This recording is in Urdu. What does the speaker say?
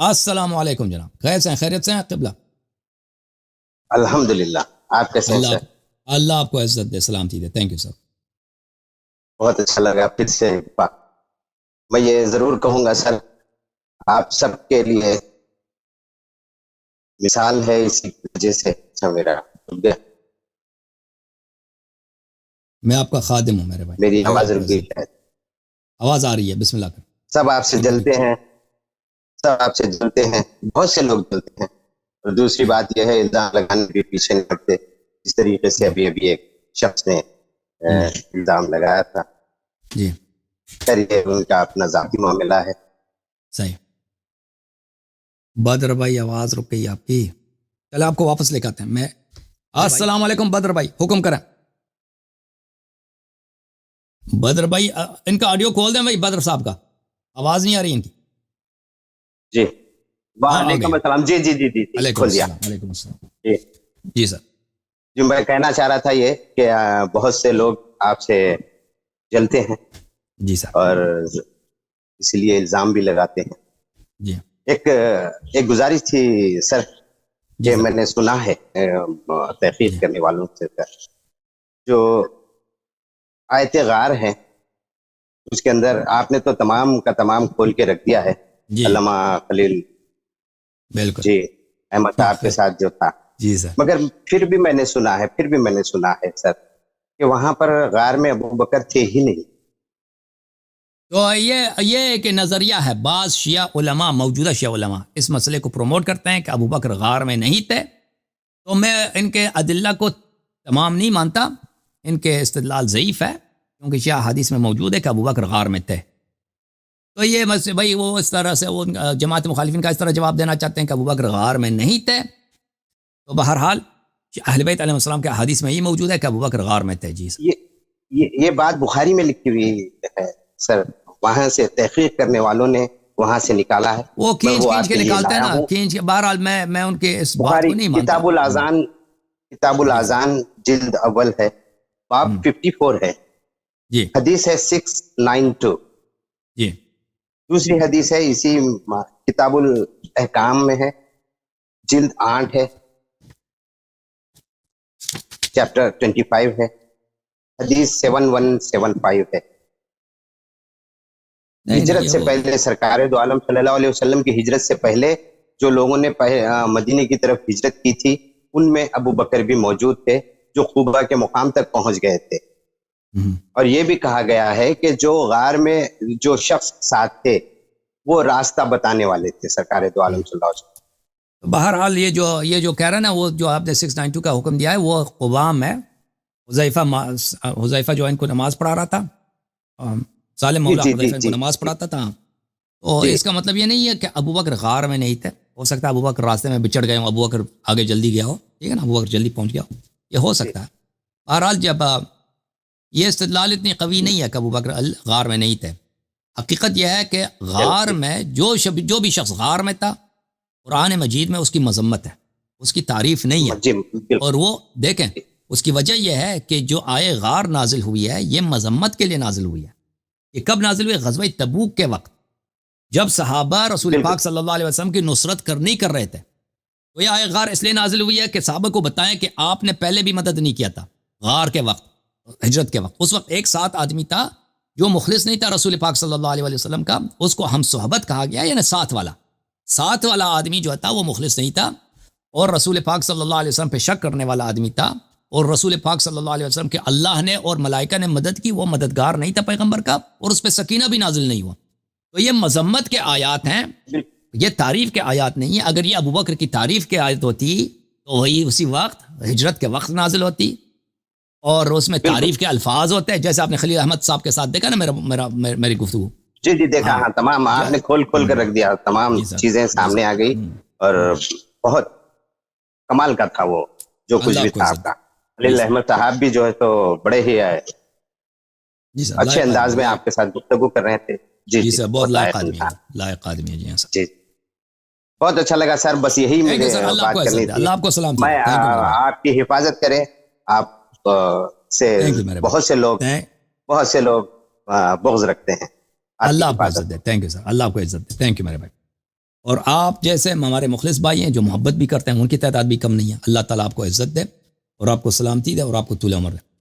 السلام علیکم جناب، خیریت سے ہیں قبلہ؟ الحمدللہ. آپ کیسے ہیں اللہ سر؟ اللہ آپ کو عزت دے، سلامتی دے. Thank you sir. بہت اچھا لگا پھر سے میں یہ ضرور کہوں گا سر، آپ سب کے لیے مثال ہے، اسی وجہ سے اچھا میرا میں آپ کا خادم ہوں میرے بھائی. میری اللہ آواز آپ کو رک گئی عزت دے. ہے. آواز آ رہی ہے، بسم اللہ کر. سب آپ سے جلتے ہیں، سب آپ سے جلتے ہیں، بہت سے لوگ جلتے ہیں. اور دوسری بات یہ ہے، الزام لگانے کے پیچھے نہیں پڑتے. جس طریقے سے ابھی ایک شخص نے الزام لگایا تھا، جی خیر یہ ان کا اپنا ذاتی معاملہ ہے. صحیح. بدر بھائی آواز رک گئی آپ کی، چلے آپ کو واپس لے کے آتے ہیں. میں السلام علیکم بدر بھائی، حکم کریں. بدر بھائی ان کا آڈیو کھول دیں بھائی، بدر صاحب کا آواز نہیں آ رہی ان کی. جی ہاں آ وعلیکم گئی. السلام. جی جی جی جی جی علیکم کھول دیا. السلام. علیکم السلام. جی جی سر. جو میں کہنا چاہ رہا تھا یہ کہ بہت سے لوگ آپ سے جلتے ہیں جی سر. اور اس لیے الزام بھی لگاتے ہیں. جی ایک گزارش تھی سر جی کہ سر. میں نے سنا ہے جی تحقیق کرنے والوں سے، جو آیت غار ہے اس کے اندر آپ نے تو تمام کا تمام کھول کے رکھ دیا ہے. جی علامہ خلیل بالکل. جی احمد صاحب کے ساتھ جو تھا، جی سر. مگر پھر بھی میں نے سنا ہے سر کہ وہاں پر غار میں ابو بکر تھے ہی نہیں. تو یہ ایک نظریہ ہے. بعض شیعہ علماء، موجودہ شیعہ علماء اس مسئلے کو پروموٹ کرتے ہیں کہ ابو بکر غار میں نہیں تھے. تو میں ان کے ادلہ کو تمام نہیں مانتا، ان کے استدلال ضعیف ہے، کیونکہ شیعہ حدیث میں موجود ہے کہ ابو بکر غار میں تھے. تو یہ بھائی وہ اس طرح سے وہ جماعت مخالفین کا اس طرح جواب دینا چاہتے ہیں کہ ابو بکر غار میں نہیں تھے. تو بہرحال اہل بیت علیہ السلام کے حدیث میں یہ موجود ہے کہ ابو بکر غار میں تھے. جی سر. یہ بات بخاری میں لکھی ہوئی ہے سر، وہاں سے تحقیق کرنے والوں نے وہاں سے نکالا ہے. وہ میں کھینچ وہ کھینچ آپ کے کے لیے نکالتے ہیں لایا نا، ہوں. کھینچ کے. بہرحال میں ان کے اس بات بخاری کو نہیں مانتا. کتاب الاذان جلد اول ہے، باب 54 ہے، جی حدیث ہے 692. جی دوسری حدیث ہے اسی کتاب الاحکام میں ہے، جلد 8 ہے، چیپٹر 25 ہے، حدیث 7175 ہے. ہجرت سے پہلے سرکار دو عالم صلی اللہ علیہ وسلم کی ہجرت سے پہلے جو لوگوں نے مدینے کی طرف ہجرت کی تھی، ان میں ابو بکر بھی موجود تھے، جو قباء کے مقام تک پہنچ گئے تھے. اور یہ بھی کہا گیا ہے کہ جو غار میں جو شخص ساتھ تھے وہ راستہ بتانے والے تھے سرکار دو عالم صلی اللہ علیہ وسلم. بہرحال یہ جو کہہ رہے ہیں نا، وہ جو آپ نے 692 کا حکم دیا ہے وہ قباء میں حذیفہ جو ان کو نماز پڑھا رہا تھا، سالم مولا حذیفہ ان کو نماز پڑھاتا تھا. تو اس کا مطلب یہ نہیں ہے کہ ابو بکر غار میں نہیں تھے. ہو سکتا ہے ابو بکر راستے میں بچڑ گئے ہوں، ابو بکر آگے جلدی گیا ہو، ٹھیک ہے نا، ابو بکر جلدی پہنچ گیا ہو، یہ ہو سکتا ہے. بہرحال جب یہ استدلال اتنی قوی نہیں ہے کہ ابو بکر غار میں نہیں تھے. حقیقت یہ ہے کہ غار میں جو بھی شخص غار میں تھا، قرآن مجید میں اس کی مذمت ہے، اس کی تعریف نہیں ہے. اور وہ دیکھیں اس کی وجہ یہ ہے کہ جو آئے غار نازل ہوئی ہے یہ مذمت کے لیے نازل ہوئی ہے. یہ کب نازل ہوئی؟ غزوہ تبوک کے وقت، جب صحابہ رسول پاک صلی اللہ علیہ وسلم کی نصرت نہیں کر رہے تھے. تو یہ آئے غار اس لیے نازل ہوئی ہے کہ صحابہ کو بتائیں کہ آپ نے پہلے بھی مدد نہیں کیا تھا غار کے وقت، ہجرت کے وقت. اس وقت ایک ساتھ آدمی تھا جو مخلص نہیں تھا رسول پاک صلی اللہ علیہ وسلم کا، اس کو ہم صحبت کہا گیا، یعنی ساتھ والا آدمی جو تھا وہ مخلص نہیں تھا، اور رسول پاک صلی اللہ علیہ وسلم پہ شک کرنے والا آدمی تھا. اور رسول پاک صلی اللہ علیہ وسلم کے اللہ نے اور ملائکہ نے مدد کی، وہ مددگار نہیں تھا پیغمبر کا، اور اس پہ سکینہ بھی نازل نہیں ہوا. تو یہ مذمت کے آیات ہیں، یہ تعریف کے آیات نہیں ہیں. اگر یہ ابو بکر کی تعریف کے آیت ہوتی تو وہی اسی وقت ہجرت کے وقت نازل ہوتی، اور اس میں تعریف کے الفاظ ہوتے ہیں، جیسے آپ نے خلیل احمد صاحب کے ساتھ دیکھا نا میری گفتگو. جی دیکھا، ہاں تمام آپ نے کھول کر رکھ دیا، تمام چیزیں سامنے آ گئی، اور بہت کمال کا تھا وہ جو کچھ بھی تھا آپ کا. خلیل احمد صاحب بھی جو ہے تو بڑے ہی اچھے انداز میں آپ کے ساتھ گفتگو کر رہے تھے. جی سر، بہت لائق آدمی ہے، لائق آدمی ہے. جی سر، بہت اچھا لگا سر، بس یہی مجھے بات کرنی تھی. اللہ آپ کو سلام. میں آپ کی حفاظت کریں، آپ سے بہت سے لوگ بغض رکھتے ہیں. اللہ آپ کو عزت دے. تھینک یو سر، اللہ آپ کو عزت دے. تھینک یو میرے بھائی. اور آپ جیسے ہمارے مخلص بھائی ہیں جو محبت بھی کرتے ہیں، ان کی تعداد بھی کم نہیں ہے. اللہ تعالیٰ آپ کو عزت دے اور آپ کو سلامتی دے اور آپ کو طول عمر دے.